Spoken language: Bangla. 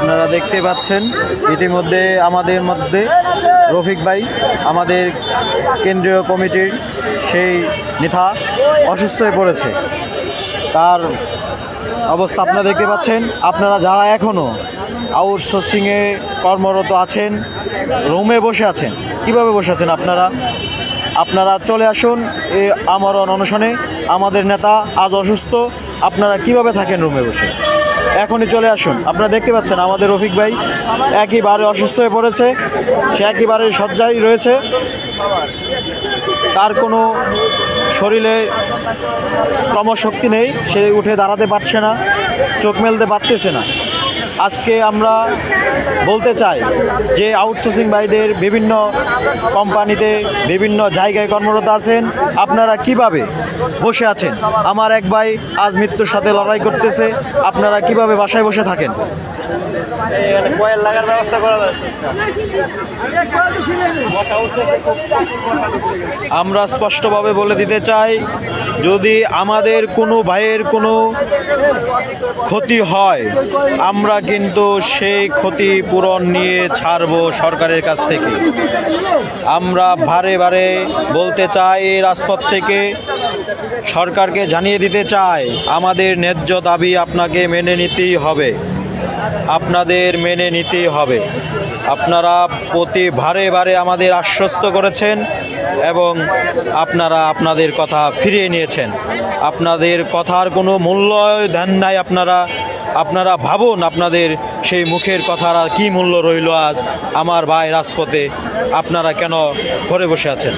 আপনারা দেখতে পাচ্ছেন ইতিমধ্যে আমাদের মধ্যে রফিক ভাই আমাদের কেন্দ্রীয় কমিটির সেই নেতা অসুস্থ হয়ে পড়েছে। তার অবস্থা আপনারা দেখতে পাচ্ছেন। আপনারা যারা এখনও আউটসোর্সিংয়ে কর্মরত আছেন, রুমে বসে আছেন, কিভাবে বসে আছেন আপনারা চলে আসুন এই আমরণ অনশনে। আমাদের নেতা আজ অসুস্থ, আপনারা কিভাবে থাকেন রুমে বসে? এখনই চলে আসুন। আপনারা দেখতে পাচ্ছেন আমাদের রফিক ভাই একেবারে অসুস্থ হয়ে পড়েছে, সে একেবারে শয্যায় রয়েছে, তার কোনো শরীরে কর্মশক্তি নেই, সে উঠে দাঁড়াতে পারছে না, চোখ মেলতে পারতেছে না। আজকে আমরা বলতে চাই যে আউটসোর্সিং ভাইদের বিভিন্ন কোম্পানিতে বিভিন্ন জায়গায় কর্মরত আছেন, আপনারা কিভাবে বসে আছেন? আমার এক ভাই আজ মৃত্যুর সাথে লড়াই করতেছে, আপনারা কিভাবে বাসায় বসে থাকেন? আমরা স্পষ্টভাবে বলে দিতে চাই, যদি আমাদের কোনো ভাইয়ের কোনো ক্ষতি হয়, আমরা কিন্তু সেই ক্ষতি পূরণ নিয়ে ছাড়ব সরকারের কাছ থেকে। আমরা বারে বারে বলতে চাই, এই রাজপথ থেকে সরকারকে জানিয়ে দিতে চাই, আমাদের ন্যায্য দাবি আপনাকে মেনে নিতেই হবে, আপনাদের মেনে নিতেই হবে। আপনারা প্রতি বারে বারে আমাদের আশ্বস্ত করেছেন এবং আপনারা আপনাদের কথা ফিরিয়ে নিয়েছেন। আপনাদের কথার কোনো মূল্য দেন নাই। আপনারা ভাবুন, আপনাদের সেই মুখের কথার কি মূল্য রইল আজ আমার ভাই রাজপথে? আপনারা কেন ঘরে বসে আছেন?